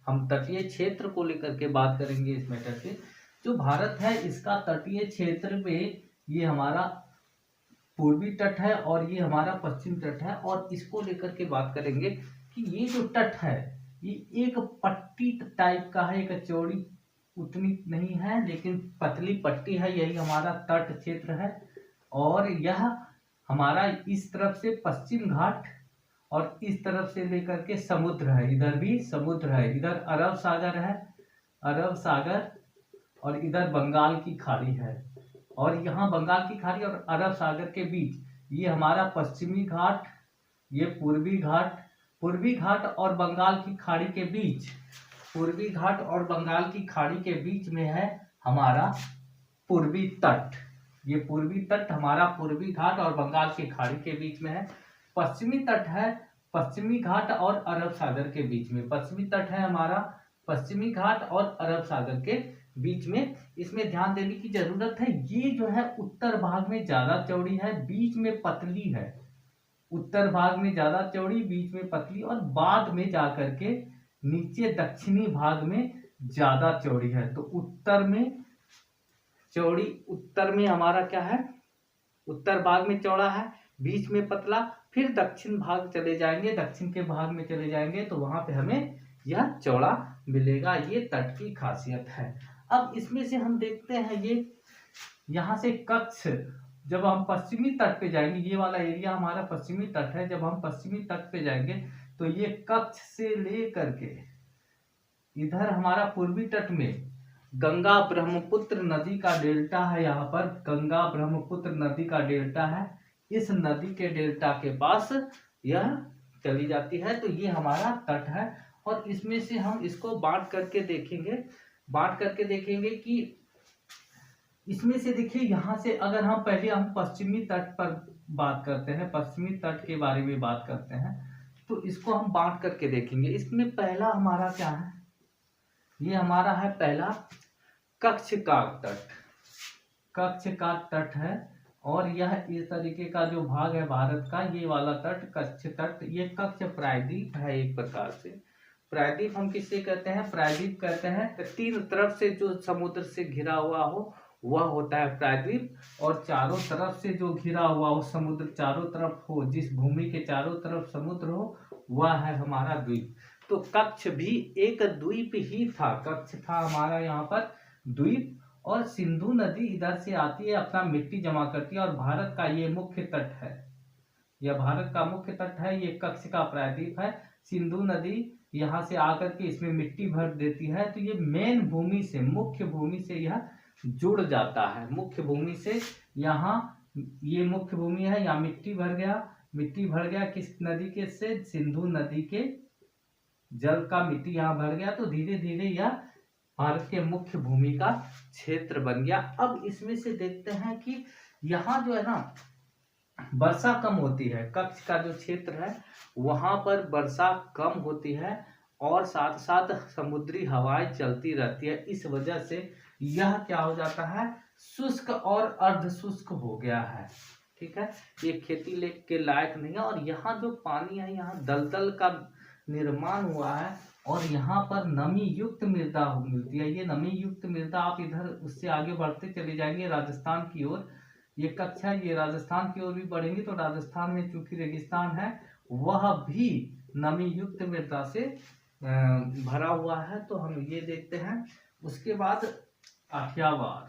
हम तटीय क्षेत्र को लेकर के बात करेंगे इस मैटर पे। जो भारत है इसका तटीय क्षेत्र में ये हमारा पूर्वी तट है और ये हमारा पश्चिम तट है, और इसको लेकर के बात करेंगे कि ये जो तट है ये एक पट्टी टाइप का है, एक चौड़ी उतनी नहीं है लेकिन पतली पट्टी है, यही हमारा तट क्षेत्र है। और यह हमारा इस तरफ से पश्चिम घाट और इस तरफ से लेकर के समुद्र है, इधर भी समुद्र है, इधर अरब सागर है, अरब सागर, और इधर बंगाल की खाड़ी है। और यहाँ बंगाल की खाड़ी और अरब सागर के बीच ये हमारा पश्चिमी घाट, ये पूर्वी घाट, पूर्वी घाट और बंगाल की खाड़ी के बीच, पूर्वी घाट और बंगाल की खाड़ी के बीच में है हमारा पूर्वी तट। ये पूर्वी तट हमारा पूर्वी घाट और बंगाल की खाड़ी के बीच में है। पश्चिमी तट है पश्चिमी घाट और अरब सागर के बीच में। पश्चिमी तट है हमारा पश्चिमी घाट और अरब सागर के बीच में। इसमें ध्यान देने की जरूरत है, ये जो है उत्तर भाग में ज्यादा चौड़ी है, बीच में पतली है। उत्तर भाग में ज्यादा चौड़ी, बीच में पतली, और बाद में जाकर के नीचे दक्षिणी भाग में ज्यादा चौड़ी है। तो उत्तर में चौड़ी, उत्तर में हमारा क्या है, उत्तर भाग में चौड़ा है, बीच में पतला, फिर दक्षिण भाग चले जाएंगे, दक्षिण के भाग में चले जाएंगे तो वहां पे हमें यह चौड़ा मिलेगा। ये तट की खासियत है। अब इसमें से हम देखते हैं, ये यहाँ से कच्छ, जब हम पश्चिमी तट पे जाएंगे, ये वाला एरिया हमारा पश्चिमी तट है, जब हम पश्चिमी तट पे जाएंगे तो ये कच्छ से लेकर के इधर हमारा पूर्वी तट में गंगा ब्रह्मपुत्र नदी का डेल्टा है। यहाँ पर गंगा ब्रह्मपुत्र नदी का डेल्टा है, इस नदी के डेल्टा के पास यह चली जाती है। तो ये हमारा तट है, और इसमें से हम इसको बांट करके देखेंगे कि इसमें से देखिए, यहाँ से अगर हम पहले हम पश्चिमी तट पर बात करते हैं, पश्चिमी तट के बारे में बात करते हैं, तो इसको हम बांट करके देखेंगे। इसमें पहला हमारा क्या है, ये हमारा है पहला कच्छ का तट, कच्छ का तट है। और यह इस तरीके का जो भाग है भारत का, ये वाला तट कच्छ तट, ये कच्छ प्रायद्वीप है एक प्रकार से। प्रायद्वीप हम किससे कहते हैं, प्रायद्वीप कहते हैं तो तीन तरफ से जो समुद्र से घिरा हुआ हो वह होता है प्रायद्वीप, और चारों तरफ से जो घिरा हुआ हो, समुद्र चारों तरफ हो, जिस भूमि के चारों तरफ समुद्र हो वह है हमारा द्वीप। तो कच्छ भी एक द्वीप ही था, कच्छ था हमारा यहाँ पर द्वीप। और सिंधु नदी इधर से आती है, अपना मिट्टी जमा करती है, और भारत का ये मुख्य तट है, यह भारत का मुख्य तट है, ये कच्छ का प्रायद्वीप है। सिंधु नदी यहाँ से आकर के इसमें मिट्टी भर देती है, तो ये मेन भूमि से, मुख्य भूमि से यह जुड़ जाता है, मुख्य भूमि से। यहाँ ये मुख्य भूमि है, यहाँ मिट्टी भर गया किस नदी के से, सिंधु नदी के जल का मिट्टी यहाँ भर गया, तो धीरे धीरे यह भारत के मुख्य भूमि का क्षेत्र बन गया। अब इसमें से देखते हैं कि यहाँ जो है ना वर्षा कम होती है, कच्छ का जो क्षेत्र है वहां पर वर्षा कम होती है, और साथ साथ समुद्री हवाएं चलती रहती है। इस वजह से यह क्या हो जाता है, शुष्क और अर्ध शुष्क हो गया है। ठीक है, ये खेती के लायक नहीं है। और यहाँ जो पानी है, यहाँ दलदल का निर्माण हुआ है, और यहाँ पर नमी युक्त मृदा मिलती है। ये नमी युक्त मृदा आप इधर उससे आगे बढ़ते चले जाएंगे राजस्थान की ओर, ये कच्छ है, ये राजस्थान की ओर भी बढ़ेंगे तो राजस्थान में चूंकि रेगिस्तान है वह भी नमी युक्त मृदा से भरा हुआ है। तो हम ये देखते हैं। उसके बाद काठियावाड़,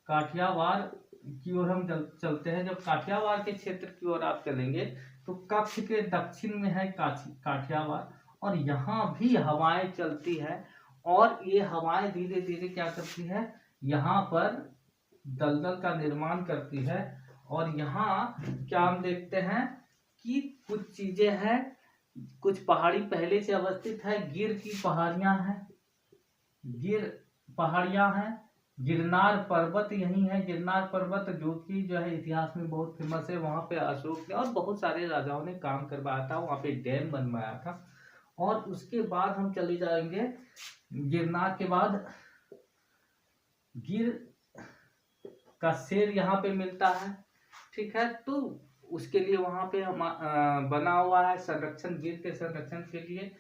काठियावाड़ की ओर हम चलते हैं। जब काठियावाड़ के क्षेत्र की ओर आप चलेंगे तो कच्छ के दक्षिण में है काठियावाड़, और यहाँ भी हवाएं चलती है, और ये हवाएं धीरे धीरे क्या करती है, यहाँ पर दलदल का निर्माण करती है। और यहाँ क्या हम देखते हैं कि कुछ चीजें हैं, कुछ पहाड़ी पहले से अवस्थित है, गिर की पहाड़ियां हैं, गिर पहाड़ियां हैं, गिरनार पर्वत यही है, गिरनार पर्वत जो कि जो है इतिहास में बहुत फेमस है। वहां पे अशोक ने और बहुत सारे राजाओं ने काम करवाया था, वहां पे डैम बनवाया था। और उसके बाद हम चले जाएंगे, गिरनार के बाद गिर का शेर यहाँ पे मिलता है। ठीक है, तो उसके लिए वहां पे हम बना हुआ है संरक्षण, गिर के संरक्षण के लिए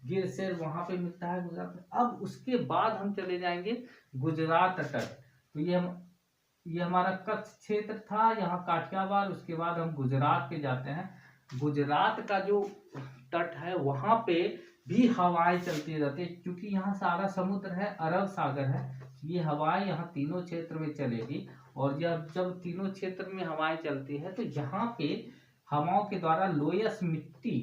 गिर शेर वहां पे मिलता है गुजरात में। अब उसके बाद हम चले जाएंगे गुजरात तट। तो ये हमारा कच्छ क्षेत्र था, यहाँ काठियावाड़, उसके बाद हम गुजरात पे जाते हैं। गुजरात का जो तट है वहां पे भी हवाएं चलती रहती है, क्योंकि यहाँ सारा समुद्र है, अरब सागर है। ये हवाएं यहाँ तीनों क्षेत्र में चलेगी, और जब जब तीनों क्षेत्र में हवाएं चलती है तो यहाँ पे हवाओं के द्वारा लोयस मिट्टी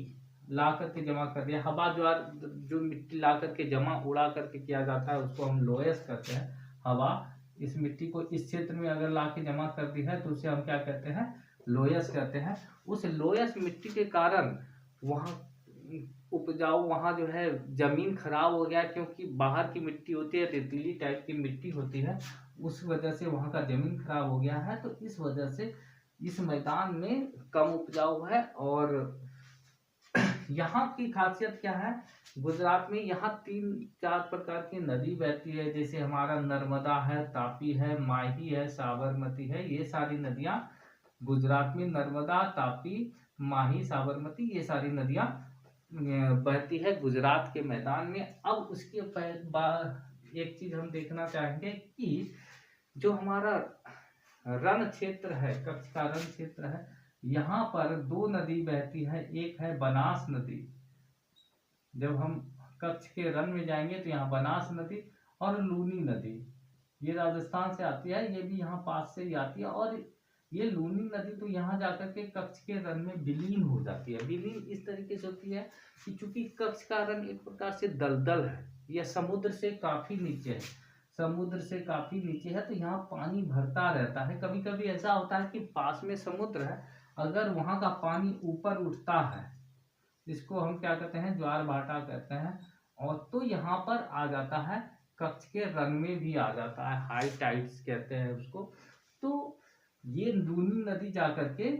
ला करके जमा कर दिया। हवा द्वारा जो मिट्टी ला करके जमा उड़ा करके किया जाता है उसको हम लोयस कहते हैं। हवा इस मिट्टी को इस क्षेत्र में अगर ला के जमा कर दी है तो उसे हम क्या कहते हैं, लोयस कहते हैं। उस लोयस मिट्टी के कारण वहाँ उपजाऊ, वहाँ जो है जमीन खराब हो गया, क्योंकि बाहर की मिट्टी होती है, रेतीली टाइप की मिट्टी होती है, उस वजह से वहाँ का जमीन खराब हो गया है। तो इस वजह से इस मैदान में कम उपजाऊ है। और यहाँ की खासियत क्या है, गुजरात में यहाँ 3-4 प्रकार की नदी बहती है, जैसे हमारा नर्मदा है, तापी है, माही है, साबरमती है। ये सारी नदियाँ गुजरात में, नर्मदा, तापी, माही, साबरमती, ये सारी नदियाँ बहती है गुजरात के मैदान में। अब उसके बाद एक चीज हम देखना चाहेंगे कि जो हमारा रण क्षेत्र है, कच्छ का रण क्षेत्र है, यहाँ पर 2 नदी बहती है। एक है बनास नदी। जब हम कच्छ के रण में जाएंगे तो यहाँ बनास नदी और लूनी नदी, ये राजस्थान से आती है, ये भी यहाँ पास से ही आती है। और ये लूनी नदी तो यहाँ जाकर के कच्छ के रण में विलीन हो जाती है। विलीन इस तरीके से होती है कि चूंकि कच्छ का रण एक प्रकार से दलदल है, यह समुद्र से काफी नीचे है, समुद्र से काफी नीचे है, तो यहाँ पानी भरता रहता है। कभी कभी ऐसा होता है कि पास में समुद्र है, अगर वहां का पानी ऊपर उठता है, इसको हम क्या कहते हैं, ज्वार भाटा कहते हैं, और तो यहाँ पर आ जाता है, कच्छ के रण में भी आ जाता है, हाई टाइड्स कहते हैं उसको। तो ये लूनी नदी जाकर के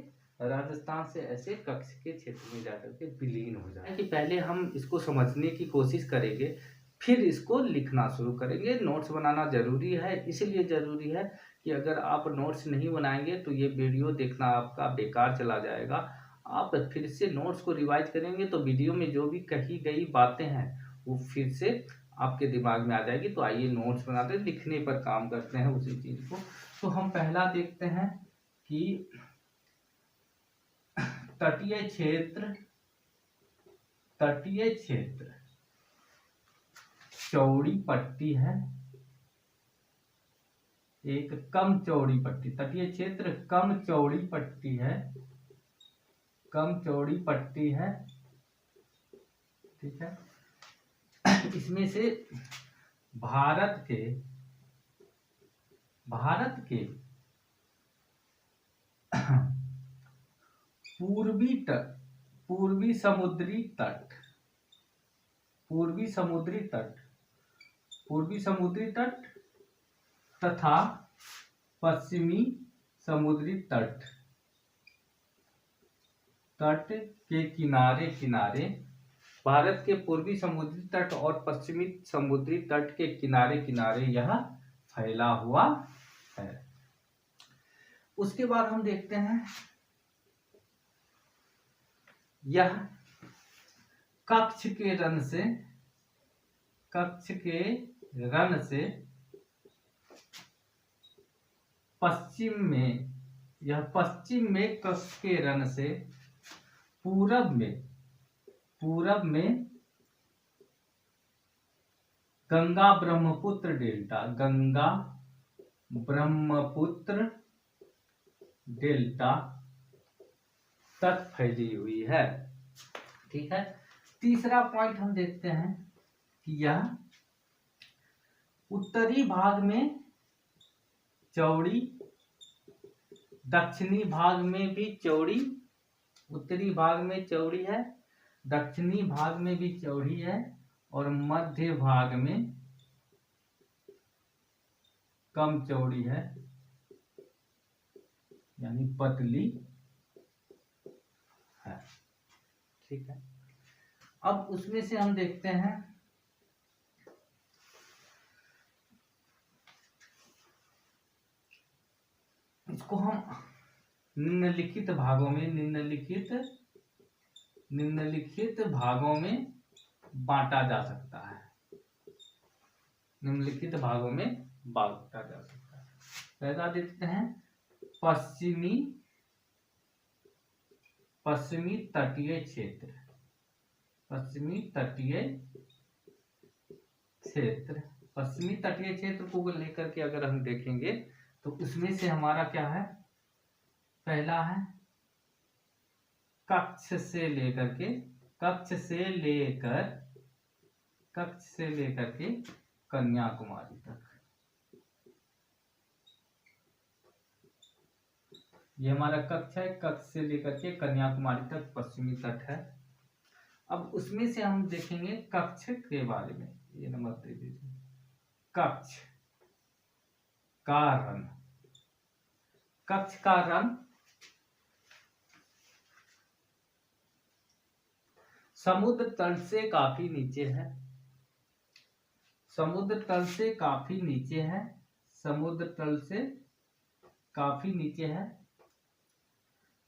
राजस्थान से ऐसे कच्छ के क्षेत्र में जाकर के विलीन हो जाए। कि पहले हम इसको समझने की कोशिश करेंगे, फिर इसको लिखना शुरू करेंगे। नोट्स बनाना जरूरी है, इसलिए जरूरी है कि अगर आप नोट्स नहीं बनाएंगे तो ये वीडियो देखना आपका बेकार चला जाएगा। आप फिर से नोट्स को रिवाइज करेंगे तो वीडियो में जो भी कही गई बातें हैं वो फिर से आपके दिमाग में आ जाएगी। तो आइए नोट्स बनाते हैं, लिखने पर काम करते हैं उसी चीज को। तो हम पहला देखते हैं कि तटीय क्षेत्र, तटीय क्षेत्र चौड़ी पट्टी है, एक कम चौड़ी पट्टी। तटीय क्षेत्र कम चौड़ी पट्टी है, कम चौड़ी पट्टी है, ठीक है। इसमें से भारत के पूर्वी तट, पूर्वी समुद्री तट, पूर्वी समुद्री तट, पूर्वी समुद्री तट तथा पश्चिमी समुद्री तट, तट के किनारे किनारे, भारत के पूर्वी समुद्री तट और पश्चिमी समुद्री तट के किनारे किनारे यह फैला हुआ है। उसके बाद हम देखते हैं, यह कच्छ के रण से, कच्छ के रण से पश्चिम में, यह पश्चिम में कच्छ के रण से पूरब में, पूरब में गंगा ब्रह्मपुत्र डेल्टा, गंगा ब्रह्मपुत्र डेल्टा तक फैली हुई है, ठीक है। तीसरा पॉइंट हम देखते हैं कि यह उत्तरी भाग में चौड़ी, दक्षिणी भाग में भी चौड़ी, उत्तरी भाग में चौड़ी है, दक्षिणी भाग में भी चौड़ी है, और मध्य भाग में कम चौड़ी है, यानी पतली है, ठीक है। अब उसमें से हम देखते हैं, इसको हम निम्नलिखित भागों में, निम्नलिखित भागों में बांटा जा सकता है, निम्नलिखित भागों में बांटा जा सकता है। पहला देखते हैं पश्चिमी तटीय क्षेत्र। पश्चिमी तटीय क्षेत्र को लेकर के अगर हम देखेंगे तो उसमें से हमारा क्या है, पहला है कच्छ से लेकर के कन्याकुमारी तक। ये हमारा कच्छ है, कच्छ से लेकर के कन्याकुमारी तक पश्चिमी तट है। अब उसमें से हम देखेंगे कच्छ के बारे में, ये नंबर दे दीजिए। कच्छ का रंग समुद्र तल से काफी नीचे है, समुद्र तल से काफी नीचे है।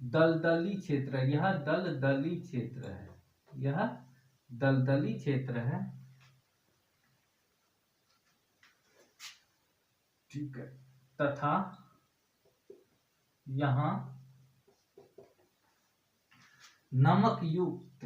दलदली क्षेत्र है, यह दलदली क्षेत्र है, ठीक है। तथा यहाँ नमक युक्त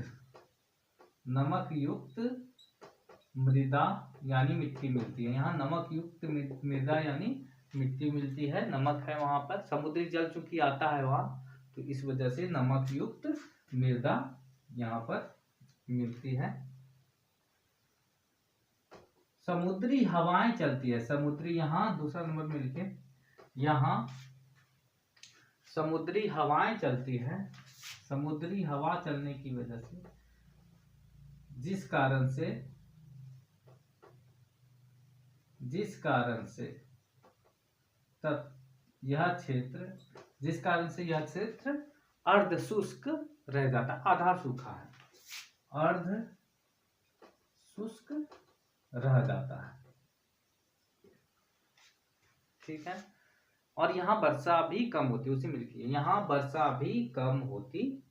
मृदा यानी मिट्टी मिलती है। यहाँ नमक युक्त मृदा यानी मिट्टी मिलती है, नमक है वहां पर, समुद्री जल चूंकि आता है वहां, तो इस वजह से नमक युक्त मृदा यहाँ पर मिलती है। समुद्री हवाएं चलती है, समुद्री, यहाँ दूसरा नंबर में लिखे, यहाँ समुद्री हवाएं चलती है। समुद्री हवा चलने की वजह से, जिस कारण से यह क्षेत्र अर्ध शुष्क रह जाता, आधा सूखा है, अर्ध शुष्क रह जाता है, ठीक है। और यहाँ वर्षा भी कम होती है, उसी में लिखिए, यहाँ वर्षा भी कम होती